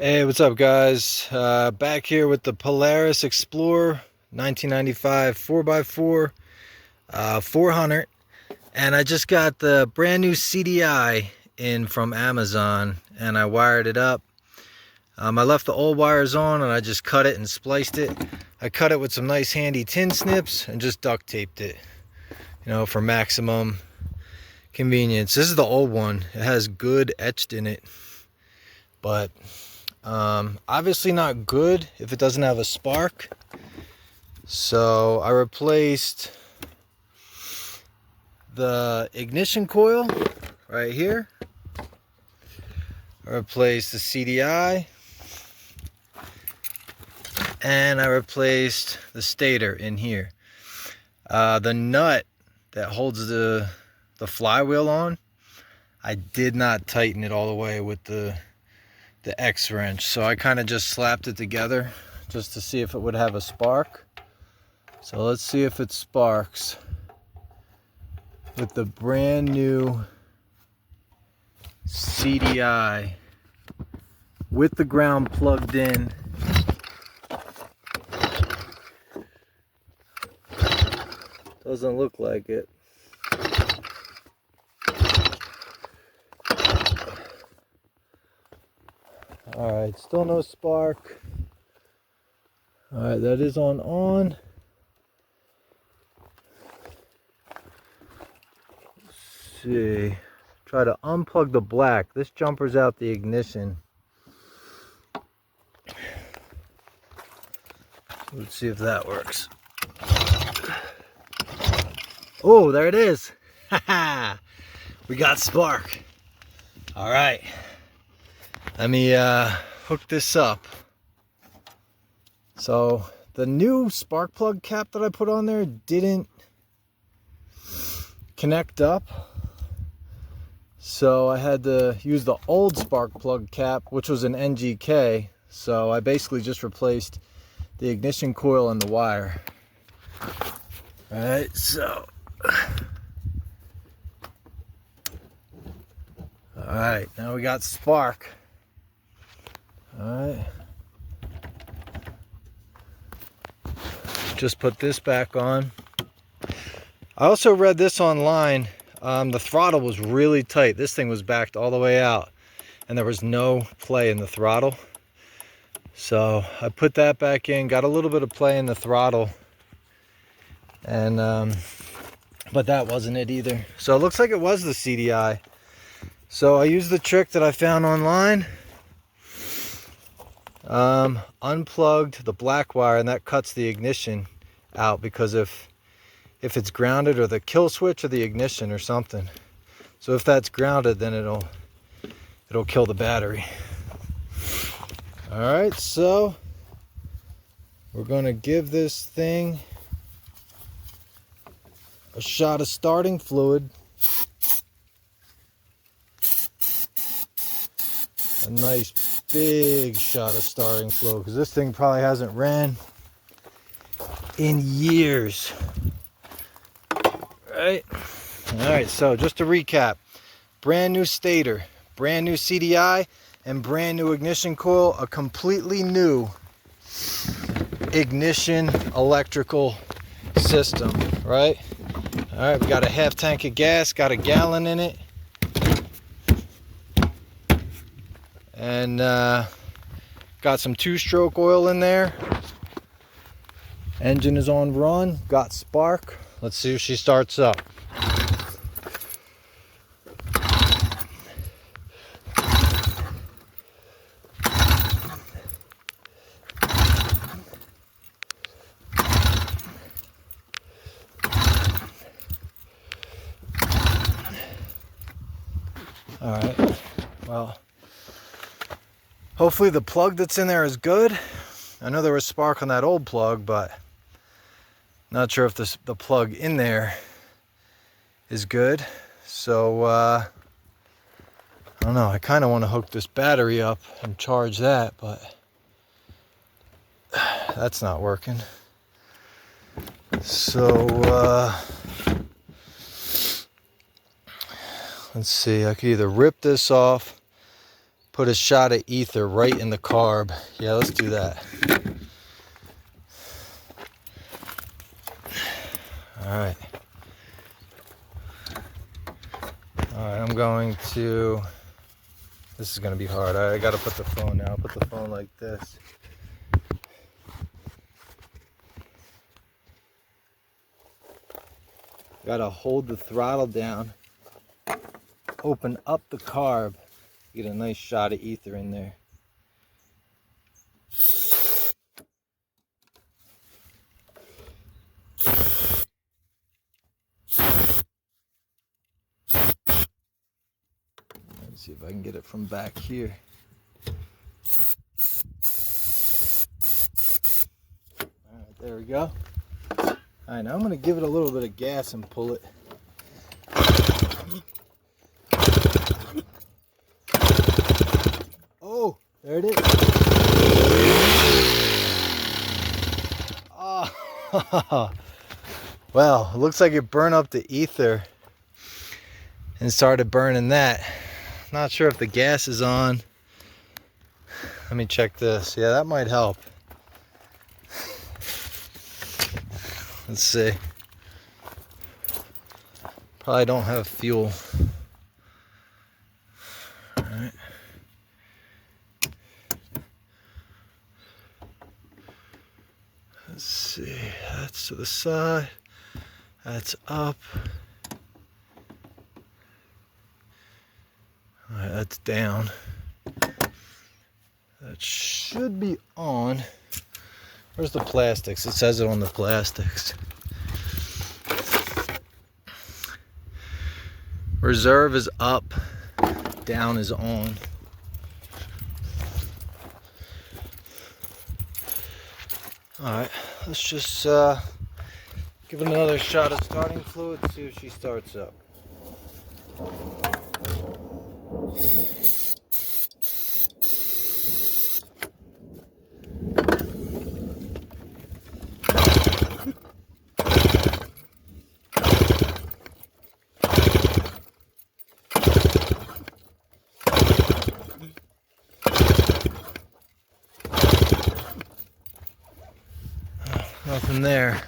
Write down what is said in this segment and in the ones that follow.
Hey, what's up, guys? Back here with the Polaris Explorer 1995 4x4 400, and I just got the brand new CDI in from Amazon, and I wired it up. I left the old wires on, and I just cut it and spliced it. I cut it with some nice handy tin snips and just duct taped it, for maximum convenience. This is the old one. It has good etched in it, but obviously not good if it doesn't have a spark. So I replaced the ignition coil right here. I replaced the CDI, and I replaced the stator in here. The nut that holds the flywheel on, I did not tighten it all the way with the X wrench, so I kind of just slapped it together just to see if it would have a spark. So let's see if it sparks with the brand new CDI with the ground plugged in. Doesn't look like it. Alright, still no spark. Alright, that is on. Let's see. Try to unplug the black. This jumper's out the ignition. Let's see if that works. Oh, there it is. Haha. We got spark. Alright. Let me hook this up. So the new spark plug cap that I put on there didn't connect up, so I had to use the old spark plug cap, which was an NGK. So I basically just replaced the ignition coil and the wire. All right, so all right, now we got spark. Alright, just put this back on. I also read this online. The throttle was really tight. This thing was backed all the way out, and there was no play in the throttle. So I put that back in, got a little bit of play in the throttle, and but that wasn't it either. So it looks like it was the CDI. So I used the trick that I found online. Unplugged the black wire, and that cuts the ignition out, because if it's grounded, or the kill switch or the ignition or something. So if that's grounded, then it'll kill the battery. All right, so we're gonna give this thing a shot of starting fluid. A nice big shot of starting fluid, because this thing probably hasn't ran in years. Right? Alright, so just to recap, brand new stator, brand new CDI, and brand new ignition coil, a completely new ignition electrical system, right? Alright, we got a half tank of gas, got a gallon in it. And got some two-stroke oil in there. Engine is on run, got spark. Let's see if she starts up. All right, well, hopefully the plug that's in there is good. I know there was spark on that old plug, but not sure if the plug in there is good. So I don't know, I kind of want to hook this battery up and charge that, but that's not working. So let's see, I could either rip this off, put a shot of ether right in the carb. Yeah, let's do that. Alright. Alright, I'm going to... This is going to be hard. I got to put the phone now. I'll put the phone like this. Got to hold the throttle down. Open up the carb. Get a nice shot of ether in there. Let's see if I can get it from back here. Alright, there we go. Alright, now I'm going to give it a little bit of gas and pull it. Oh, there it is. Oh, well, it looks like it burned up the ether and started burning that. Not sure if the gas is on. Let me check this. Yeah, that might help. Let's see. Probably don't have fuel. Alright. Let's see. That's to the side. That's up. Alright, that's down. That should be on. Where's the plastics? It says it on the plastics. Reserve is up. Down is on. Alright, let's just give it another shot of starting fluid, see if she starts up. Nothing there.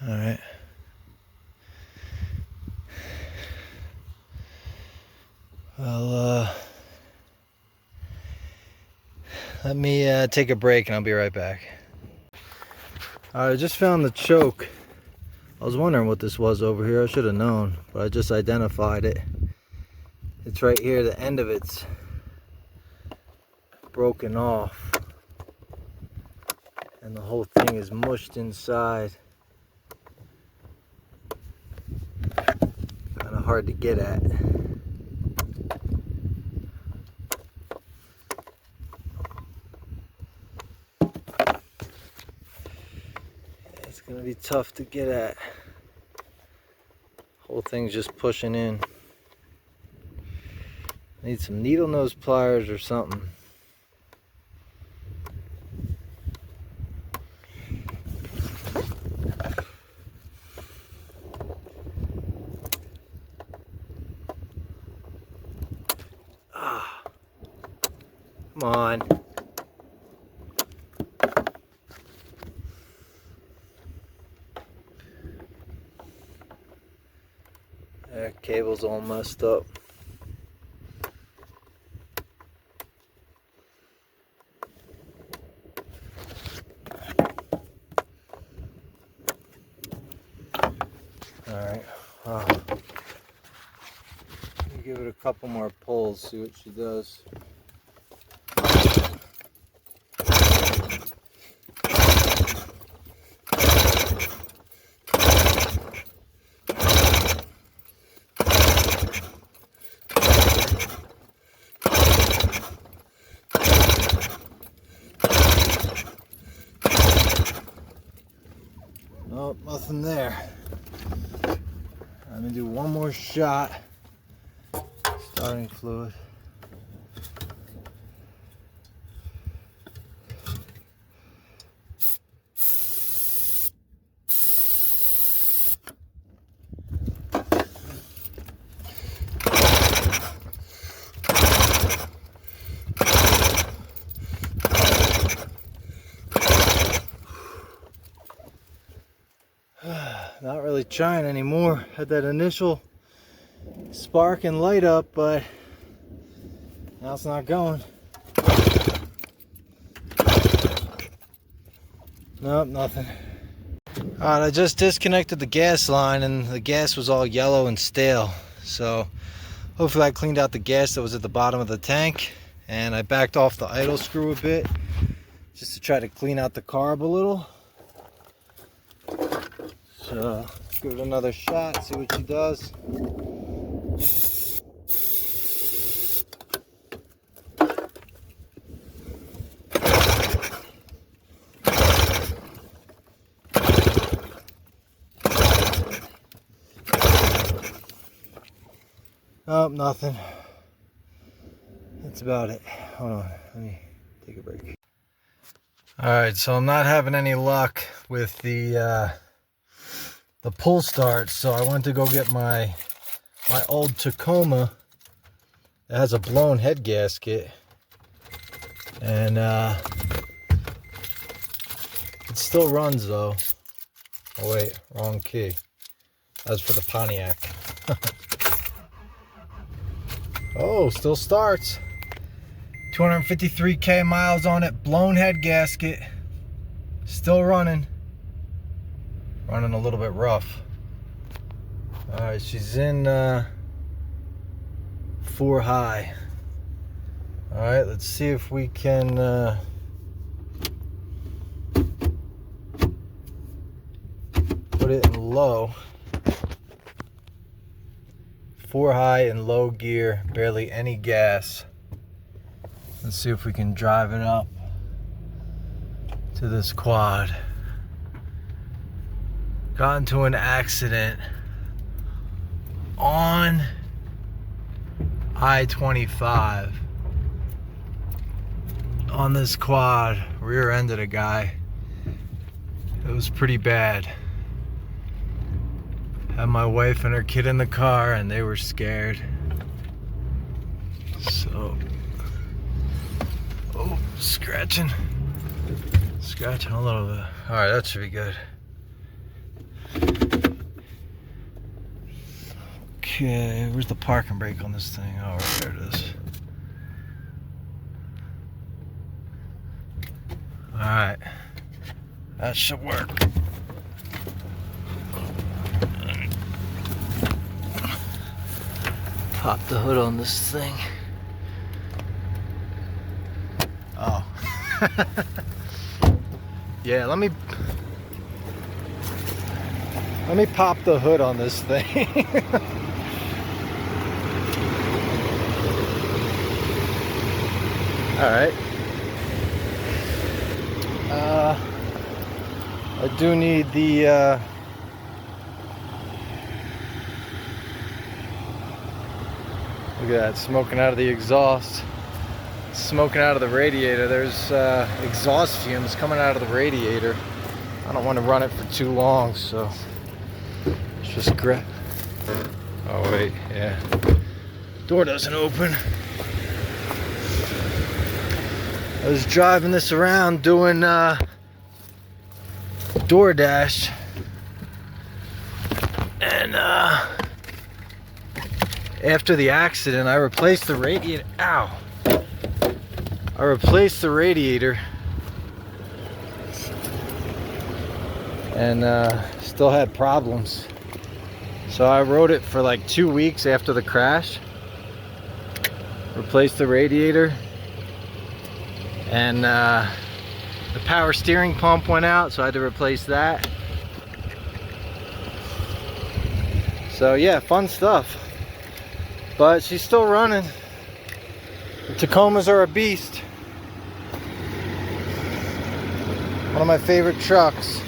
All right. Well, let me take a break and I'll be right back. I just found the choke. I was wondering what this was over here. I should have known, but I just identified it. It's right here. The end of it's broken off and the whole thing is mushed inside. Kind of hard to get at. It's gonna be tough to get at. Whole thing's just pushing in. Need some needle nose pliers or something. Come on. That cable's all messed up. Alright, wow. Let me give it a couple more pulls, see what she does. Nope, nothing there. I'm gonna do one more shot. Starting fluid. quite shine anymore. Had that initial spark and light up, but now it's not going. Nope, nothing. Alright, I just disconnected the gas line and the gas was all yellow and stale. So hopefully I cleaned out the gas that was at the bottom of the tank, and I backed off the idle screw a bit just to try to clean out the carb a little. So let's give it another shot, see what she does. Oh, nothing. That's about it. Hold on, let me take a break. Alright, so I'm not having any luck with the pull start, so I went to go get my old Tacoma. It has a blown head gasket, and it still runs though. Oh wait, wrong key. That's for the Pontiac. Oh, still starts. 253k miles on it, blown head gasket, still running. Running a little bit rough. Alright, she's in 4 high. Alright, let's see if we can put it in low. 4 high in low gear, barely any gas. Let's see if we can drive it up to this quad. Got into an accident on I-25 on this quad, rear-ended a guy. It was pretty bad. Had my wife and her kid in the car and they were scared. So, oh, scratching a little bit. All right, that should be good. Okay, where's the parking brake on this thing? Oh, right there it is. All right, that should work. Pop the hood on this thing. Oh. Yeah, let me pop the hood on this thing. All right. I do need the look at that, smoking out of the exhaust. Smoking out of the radiator. There's exhaust fumes coming out of the radiator. I don't want to run it for too long, so let's just grab. Oh wait, yeah. Door doesn't open. I was driving this around doing DoorDash, and after the accident, I replaced the radiator. Ow! I replaced the radiator, and still had problems. So I rode it for like 2 weeks after the crash. Replaced the radiator, and the power steering pump went out, so I had to replace that. So yeah, fun stuff. But she's still running. The Tacomas are a beast. One of my favorite trucks.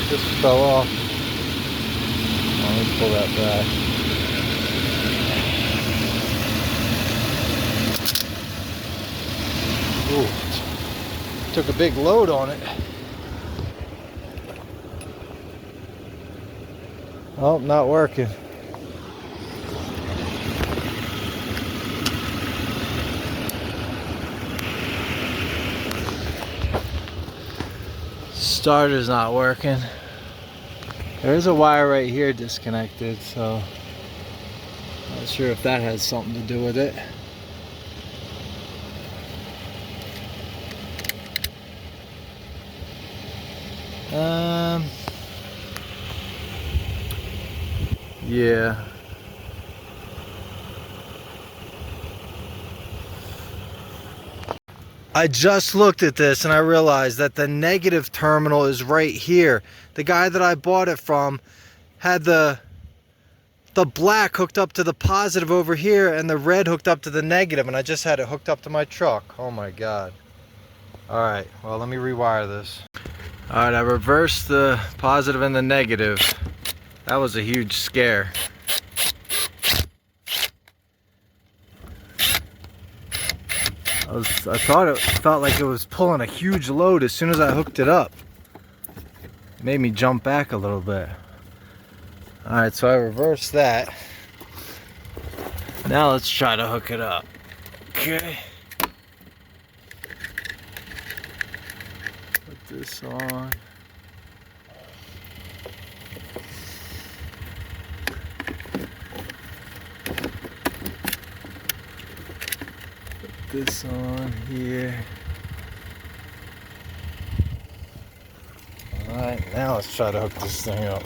Just fell off. Let me pull that back. Ooh, took a big load on it. Oh, not working. starter's not working. There's a wire right here disconnected, so not sure if that has something to do with it. Yeah. I just looked at this and I realized that the negative terminal is right here. The guy that I bought it from had the black hooked up to the positive over here and the red hooked up to the negative, and I just had it hooked up to my truck. Oh my God. Alright, well, let me rewire this. Alright, I reversed the positive and the negative. That was a huge scare. I thought it felt like it was pulling a huge load as soon as I hooked it up. It made me jump back a little bit. Alright, so I reversed that. Now let's try to hook it up. Okay. Put this on. Put this on here. Alright, now let's try to hook this thing up.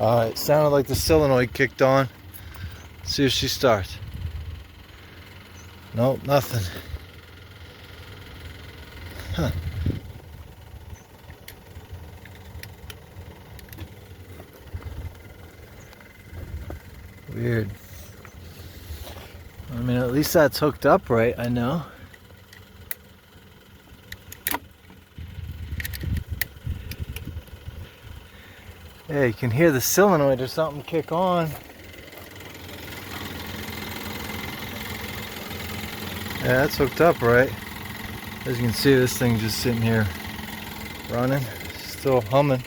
Alright, sounded like the solenoid kicked on. Let's see if she starts. Nope, nothing. Huh. Weird. I mean, at least that's hooked up right, I know. Yeah, you can hear the solenoid or something kick on. Yeah, that's hooked up right. As you can see, this thing's just sitting here running, still humming.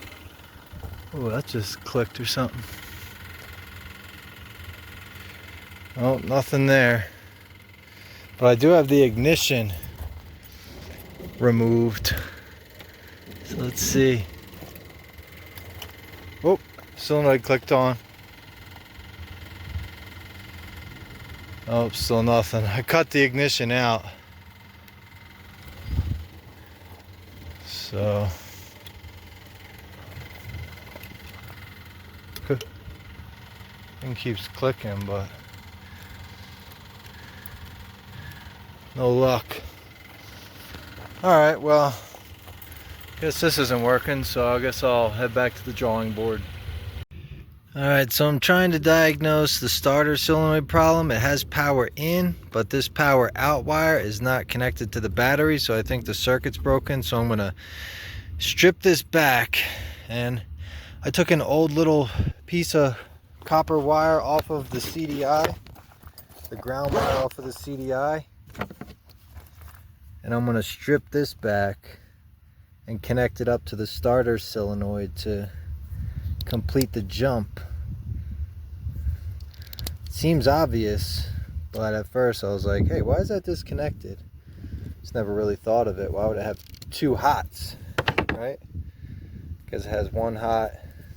Oh, that just clicked or something. Oh, nothing there. But I do have the ignition removed. So let's see. Oh, solenoid clicked on. Oh, still nothing. I cut the ignition out. So thing keeps clicking, but no luck. Alright, well, guess this isn't working, so I guess I'll head back to the drawing board. Alright, so I'm trying to diagnose the starter solenoid problem. It has power in, but this power out wire is not connected to the battery, so I think the circuit's broken. So I'm going to strip this back, and I took an old little piece of copper wire off of the CDI, the ground wire off of the CDI, and I'm going to strip this back and connect it up to the starter solenoid to complete the jump. It seems obvious, but at first I was like, hey, why is that disconnected? Just never really thought of it. Why would it have two hots, right? Because it has one hot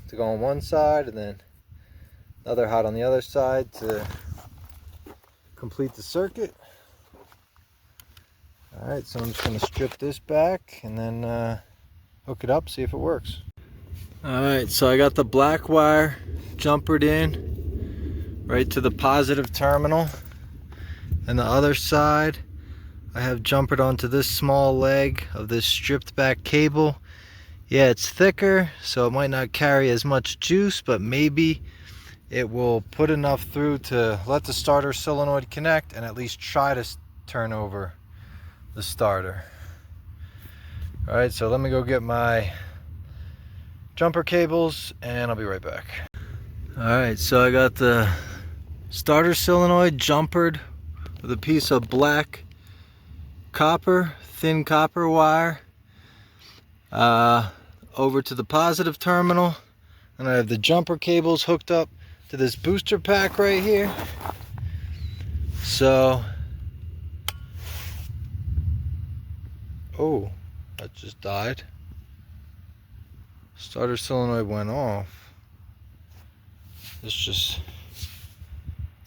to go on one side and then another hot on the other side to complete the circuit. Alright, so I'm just going to strip this back and then hook it up, see if it works. Alright, so I got the black wire jumpered in right to the positive terminal, and the other side I have jumpered onto this small leg of this stripped back cable. Yeah, it's thicker, so it might not carry as much juice, but maybe it will put enough through to let the starter solenoid connect and at least try to turn over the starter. Alright, so let me go get my jumper cables and I'll be right back. Alright, so I got the starter solenoid jumpered with a piece of black copper, thin copper wire over to the positive terminal, and I have the jumper cables hooked up to this booster pack right here. So, oh, that just died. Starter solenoid went off. This just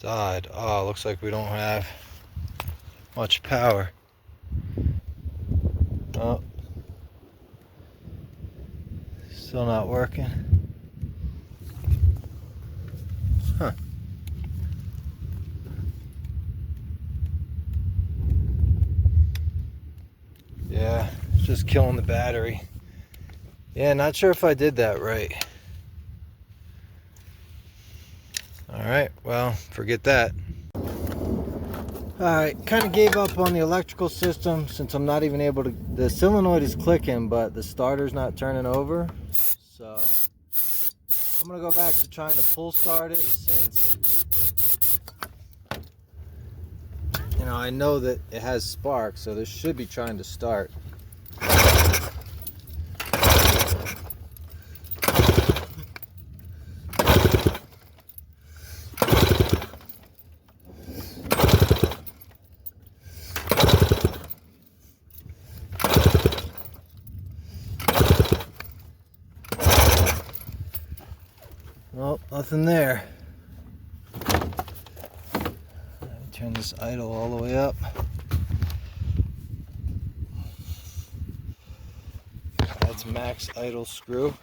died. Oh, looks like we don't have much power. Oh, still not working. Huh. Yeah, just killing the battery. Yeah, not sure if I did that right. Alright, well, forget that. Alright, kind of gave up on the electrical system since I'm not even able to... The solenoid is clicking, but the starter's not turning over. So, I'm going to go back to trying to pull start it since... You know, I know that it has spark, so this should be trying to start. Well, nothing there. Turn this idle all the way up. That's max idle screw.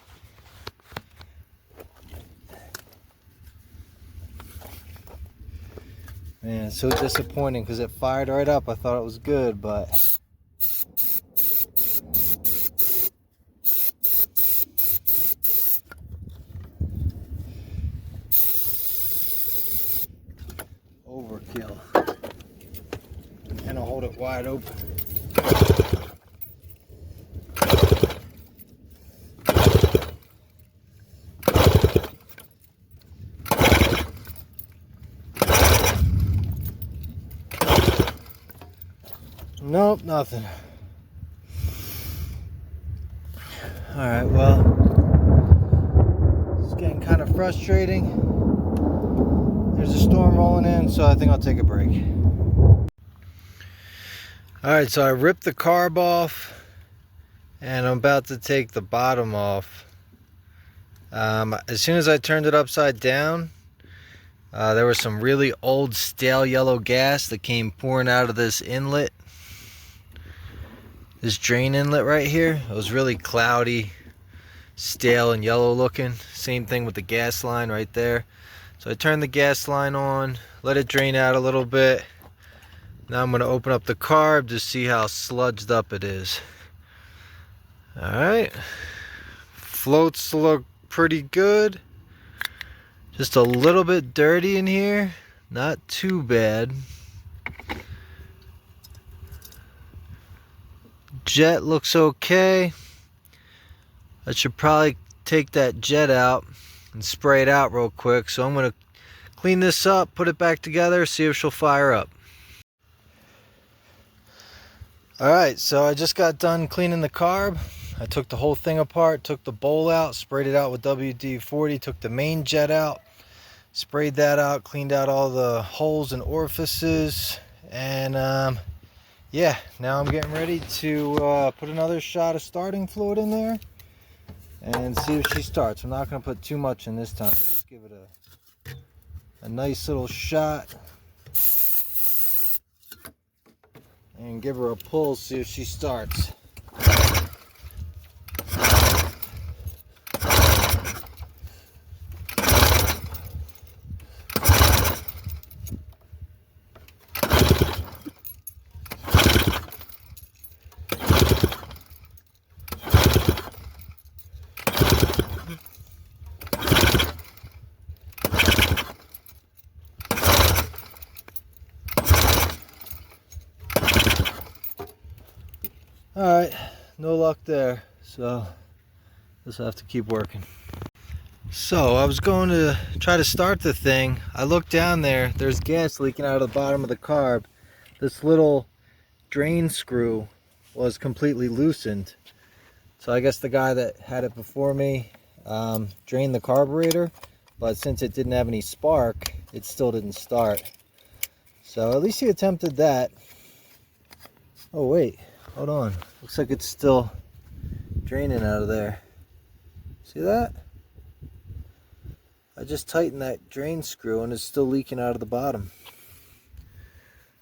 Man, it's so disappointing because it fired right up. I thought it was good, but overkill. And I'll hold it wide open. Nope, nothing. Alright, well, it's getting kind of frustrating. There's a storm rolling in, so I think I'll take a break. Alright, so I ripped the carb off, and I'm about to take the bottom off. As soon as I turned it upside down, there was some really old stale yellow gas that came pouring out of this inlet. This drain inlet right here. It was really cloudy, stale and yellow looking. Same thing with the gas line right there. So I turned the gas line on, let it drain out a little bit. Now I'm going to open up the carb to see how sludged up it is. Alright. Floats look pretty good. Just a little bit dirty in here. Not too bad. Jet looks okay. I should probably take that jet out and spray it out real quick. So I'm going to clean this up, put it back together, see if she'll fire up. Alright, so I just got done cleaning the carb. I took the whole thing apart, took the bowl out, sprayed it out with WD-40, took the main jet out, sprayed that out, cleaned out all the holes and orifices, and yeah, now I'm getting ready to put another shot of starting fluid in there and see if she starts. I'm not going to put too much in this time. Just give it a nice little shot and give her a pull, see if she starts. Alright, no luck there, so just have to keep working. So I was going to try to start the thing. I looked down there, there's gas leaking out of the bottom of the carb. This little drain screw was completely loosened. So I guess the guy that had it before me drained the carburetor, but since it didn't have any spark, it still didn't start. So at least he attempted that. Oh wait, hold on. Looks like it's still draining out of there. See that? I just tightened that drain screw and it's still leaking out of the bottom.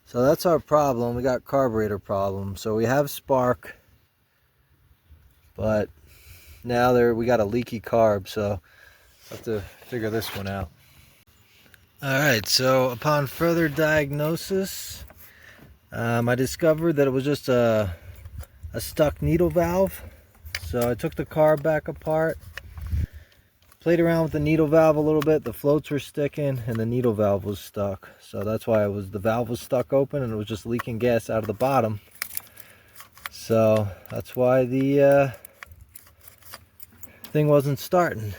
So that's our problem. We got carburetor problem. So we have spark, but now we got a leaky carb, so I have to figure this one out. Alright, so upon further diagnosis, I discovered that it was just a stuck needle valve. So I took the carb back apart, played around with the needle valve a little bit. The floats were sticking and the needle valve was stuck. So that's why the valve was stuck open and it was just leaking gas out of the bottom. So that's why the thing wasn't starting.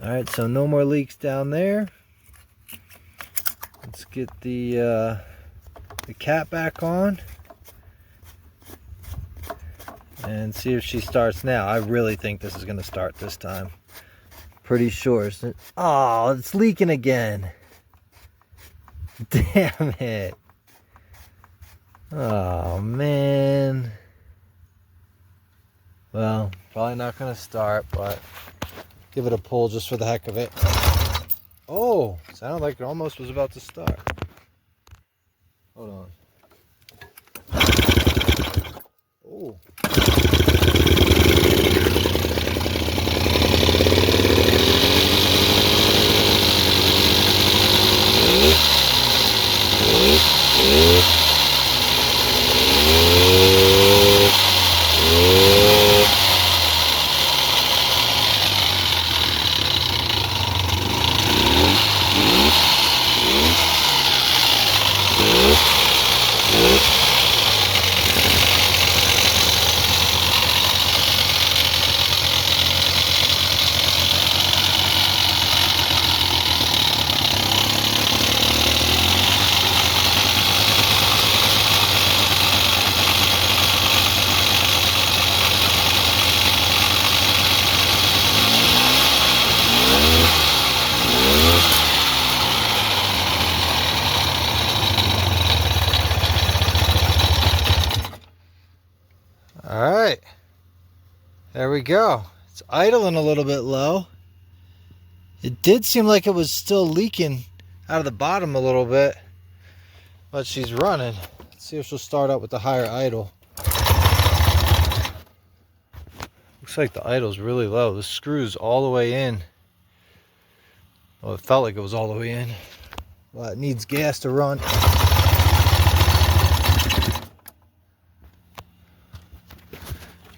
Alright, so no more leaks down there. Let's get the cap back on and see if she starts now. I really think this is going to start this time. Pretty sure. Oh, it's leaking again. Damn it. Oh, man. Well, probably not going to start, but give it a pull just for the heck of it. Oh, sounded like it almost was about to start. Hold on. Oh. Alright, there we go. It's idling a little bit low. It did seem like it was still leaking out of the bottom a little bit, but she's running. Let's see if she'll start up with the higher idle. Looks like the idle's really low. The screw's all the way in. Well, it felt like it was all the way in. Well, it needs gas to run.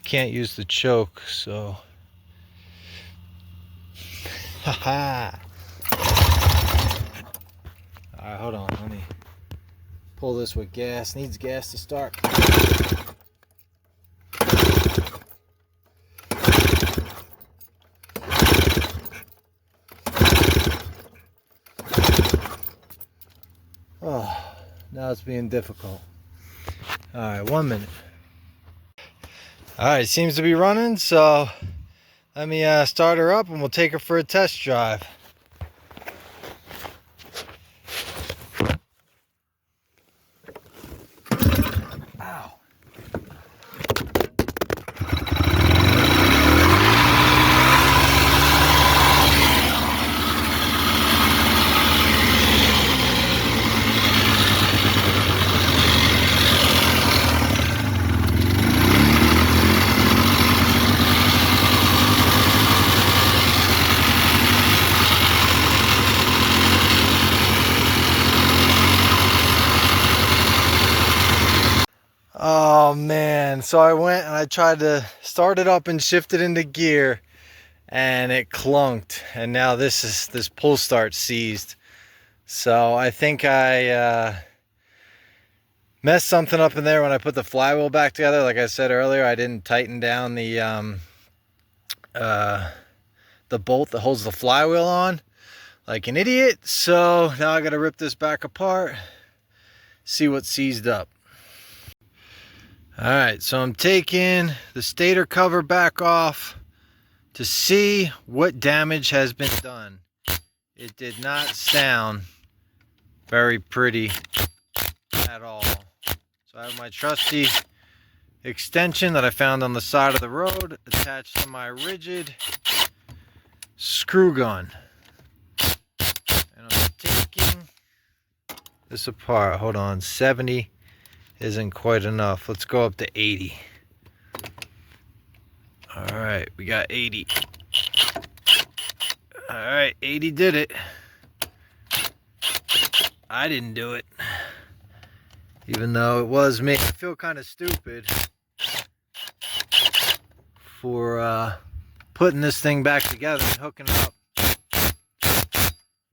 Can't use the choke, so haha. Alright, hold on, let me pull this with gas. Needs gas to start. Oh, now it's being difficult. Alright, 1 minute. Alright, seems to be running, so let me start her up and we'll take her for a test drive. Ow. Oh man, so I went and I tried to start it up and shift it into gear and it clunked, and now this pull start seized. So I think I messed something up in there when I put the flywheel back together. Like I said earlier, I didn't tighten down the bolt that holds the flywheel on like an idiot. So now I gotta rip this back apart, see what's seized up. Alright, so I'm taking the stator cover back off to see what damage has been done. It did not sound very pretty at all. So I have my trusty extension that I found on the side of the road attached to my rigid screw gun. And I'm taking this apart. Hold on, 70 isn't quite enough. Let's go up to 80. All right, we got 80. All right, 80 did it. I didn't do it, even though it was me. I feel kind of stupid for putting this thing back together and hooking it up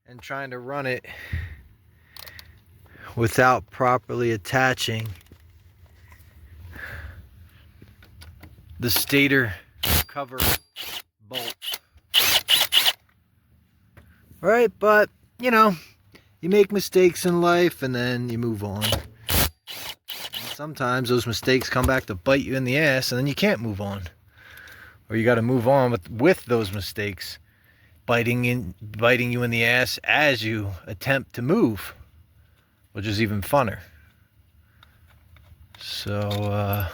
and trying to run it without properly attaching the stator cover bolt. All right, but you know, you make mistakes in life and then you move on. And sometimes those mistakes come back to bite you in the ass, and then you can't move on. Or you got to move on with those mistakes biting you in the ass as you attempt to move, which is even funner. So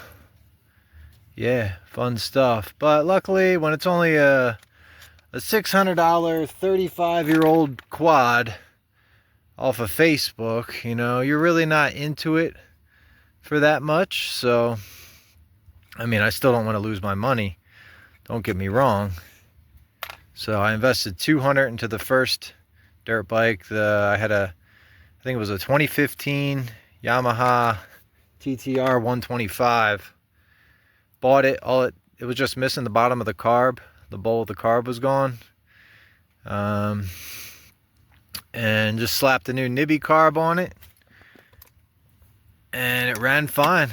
yeah, fun stuff. But luckily, when it's only a $600 35-year-old quad off of Facebook, you know, you're really not into it for that much. So I mean, I still don't want to lose my money, don't get me wrong. So I invested $200 into the first dirt bike. I think it was a 2015 Yamaha TTR 125. Bought it, it was just missing the bottom of the carb. The bowl of the carb was gone. And just slapped a new Nibby carb on it. And it ran fine.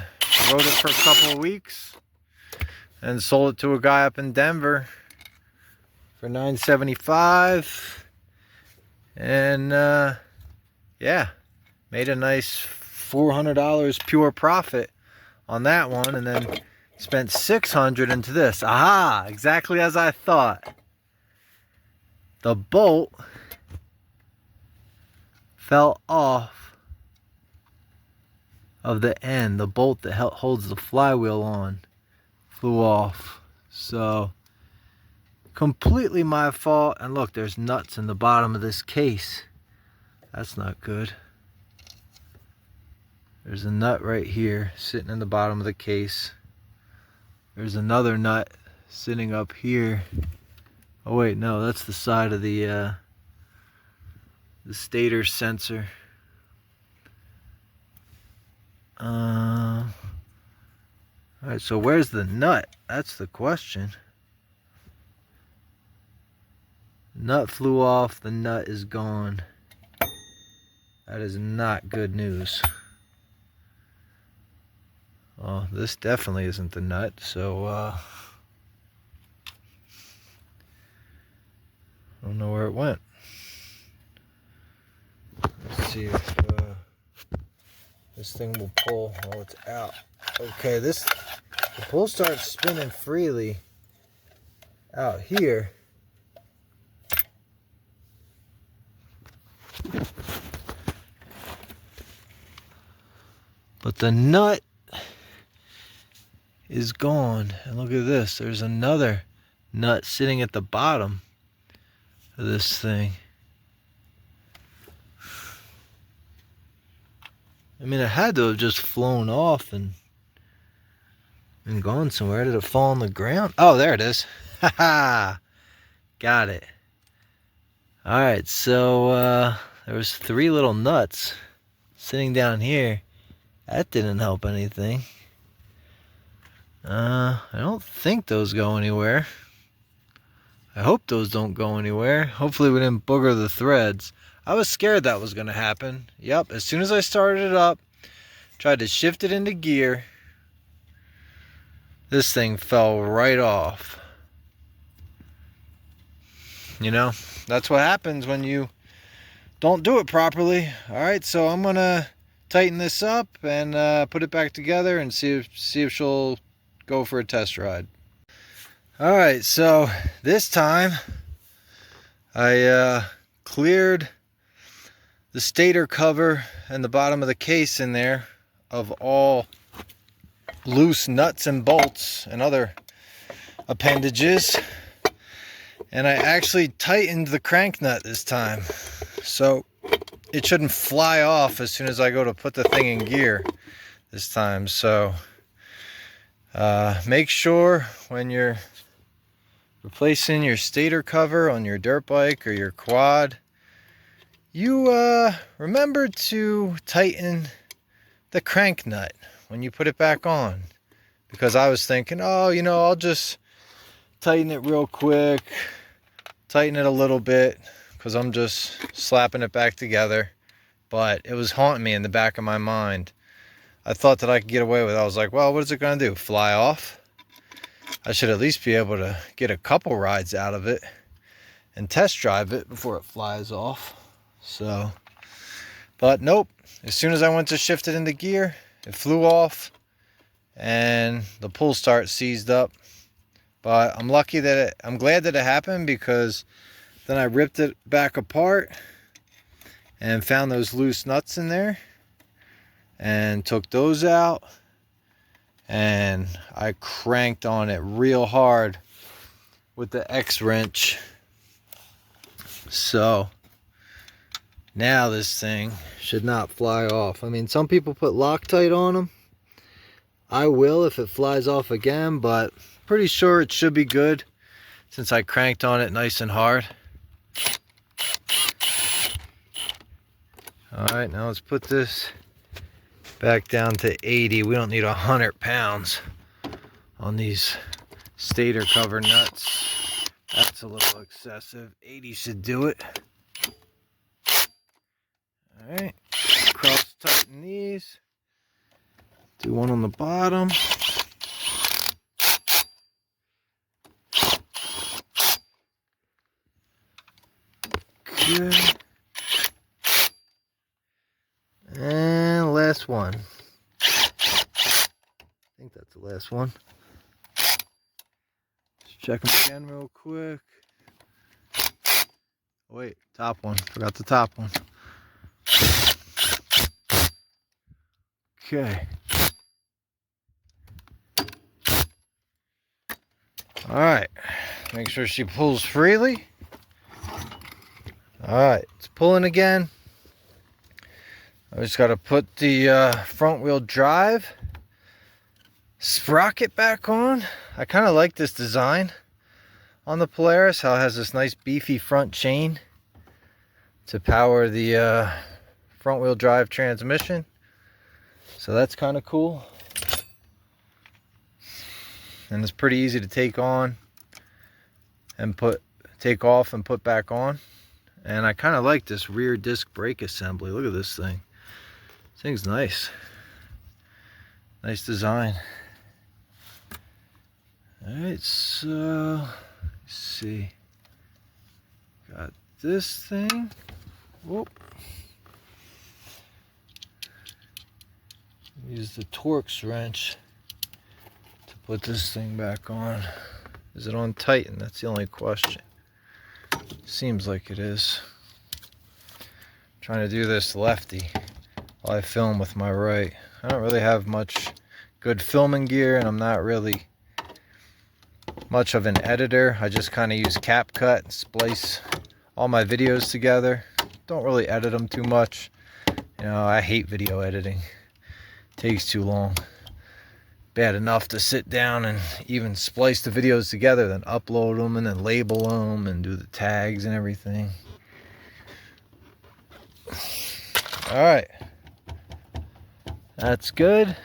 Rode it for a couple of weeks. And sold it to a guy up in Denver for $975. And yeah, made a nice $400 pure profit on that one. And then spent $600 into this. Aha! Exactly as I thought. The bolt fell off of the end. The bolt that holds the flywheel on flew off. So completely my fault. And look, there's nuts in the bottom of this case. That's not good. There's a nut right here sitting in the bottom of the case. There's another nut sitting up here. Oh wait, no, that's the side of the stator sensor. Alright, so where's the nut? That's the question. Nut flew off, the nut is gone. That is not good news. Well, this definitely isn't the nut, so I don't know where it went. Let's see if this thing will pull. Oh, it's out. Okay, the pull starts spinning freely out here. But the nut is gone. And look at this. There's another nut sitting at the bottom of this thing. I mean, it had to have just flown off and gone somewhere. Did it fall on the ground? Oh, there it is. Haha. Got it. Alright, so there was 3 little nuts sitting down here. That didn't help anything. I don't think those go anywhere. I hope those don't go anywhere. Hopefully we didn't booger the threads. I was scared that was going to happen. Yep, as soon as I started it up, tried to shift it into gear, this thing fell right off. You know, that's what happens when you don't do it properly. Alright, so I'm going to tighten this up and put it back together and see if she'll go for a test ride. Alright, so this time I cleared the stator cover and the bottom of the case in there of all loose nuts and bolts and other appendages, and I actually tightened the crank nut this time, so it shouldn't fly off as soon as I go to put the thing in gear this time. So make sure when you're replacing your stator cover on your dirt bike or your quad, you remember to tighten the crank nut when you put it back on. Because I was thinking, oh, you know, I'll just tighten it real quick, tighten it a little bit, because I'm just slapping it back together. But it was haunting me in the back of my mind. I thought that I could get away with it. I was like, well, what is it going to do? Fly off? I should at least be able to get a couple rides out of it and test drive it before it flies off. So, but nope. As soon as I went to shift it into gear, it flew off and the pull start seized up. But I'm lucky that I'm glad that it happened, because then I ripped it back apart and found those loose nuts in there and took those out, and I cranked on it real hard with the X wrench. So now this thing should not fly off. I mean, some people put Loctite on them. I will if it flies off again, but pretty sure it should be good since I cranked on it nice and hard. Alright, now let's put this back down to 80. We don't need 100 pounds on these stator cover nuts. That's a little excessive. 80 should do it. Alright, cross tighten these. Do one on the bottom. Good. And last one. I think that's the last one. Let's check them again real quick. Oh, wait, top one. Forgot the top one. Okay. Alright. Make sure she pulls freely. Alright, it's pulling again. I just got to put the front wheel drive sprocket back on. I kind of like this design on the Polaris, how it has this nice beefy front chain to power the front wheel drive transmission. So that's kind of cool. And it's pretty easy to take on and take off and put back on. And I kind of like this rear disc brake assembly. Look at this thing. This thing's nice. Nice design. Alright, so let's see. Got this thing. Whoop. Use the Torx wrench to put this thing back on. Is it on Titan? That's the only question. Seems like it is. I'm trying to do this lefty while I film with my right. I don't really have much good filming gear, and I'm not really much of an editor. I just kind of use CapCut and splice all my videos together. Don't really edit them too much. You know, I hate video editing. It takes too long. Bad enough to sit down and even splice the videos together, then upload them and then label them and do the tags and everything. Alright, that's good.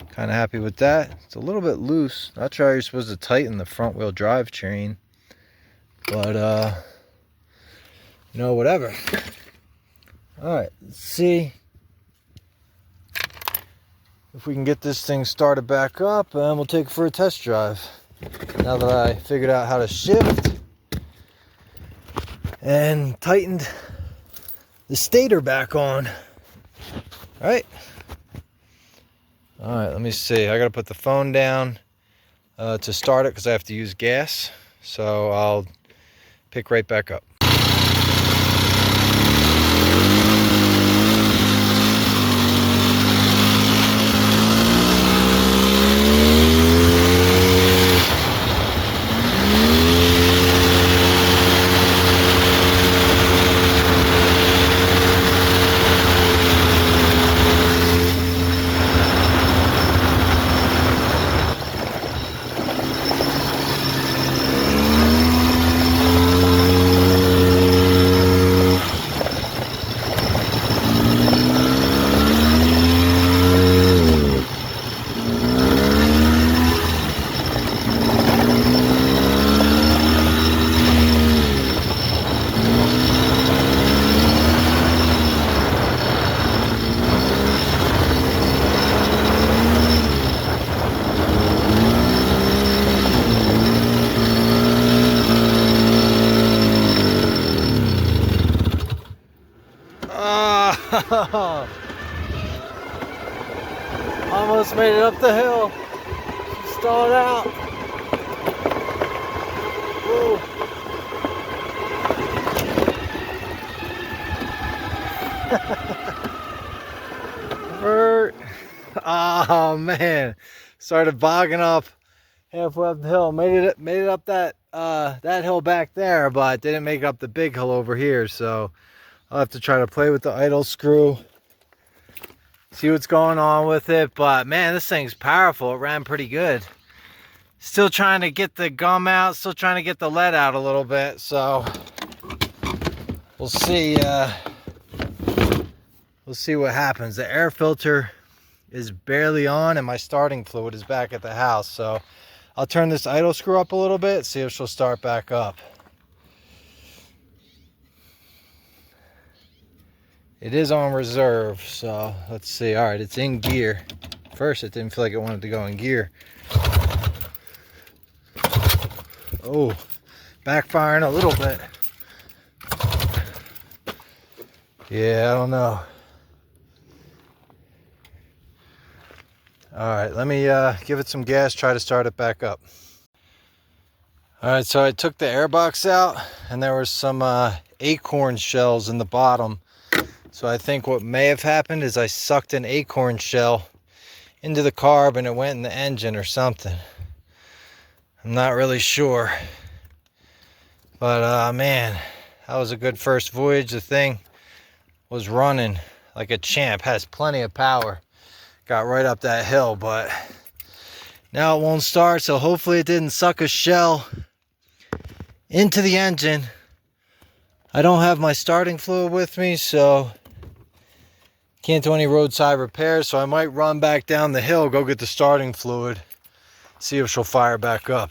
Kind of happy with that. It's a little bit loose. Not sure how you're supposed to tighten the front wheel drive chain, but you know, whatever. Alright, let's see if we can get this thing started back up, and we'll take it for a test drive. Now that I figured out how to shift and tightened the stator back on. Alright, let me see. I gotta put the phone down to start it because I have to use gas. So I'll pick right back up. Almost made it up the hill. Stalled out. Whoa. Bert. Oh man. Started bogging up halfway up the hill. Made it up that hill back there, but didn't make it up the big hill over here. So I'll have to try to play with the idle screw, see what's going on with it. But man, this thing's powerful. It ran pretty good. Still trying to get the gum out, still trying to get the lead out a little bit. So we'll see. We'll see what happens. The air filter is barely on, and my starting fluid is back at the house. So I'll turn this idle screw up a little bit, see if she'll start back up. It is on reserve, so let's see. All right, it's in gear. First, it didn't feel like it wanted to go in gear. Oh, backfiring a little bit. Yeah, I don't know. All right, let me give it some gas, try to start it back up. All right, so I took the airbox out, and there was some acorn shells in the bottom. So I think what may have happened is I sucked an acorn shell into the carb and it went in the engine or something. I'm not really sure. But man, that was a good first voyage. The thing was running like a champ, has plenty of power. Got right up that hill, but now it won't start. So hopefully it didn't suck a shell into the engine. I don't have my starting fluid with me, so can't do any roadside repairs. So I might run back down the hill, go get the starting fluid, see if she'll fire back up.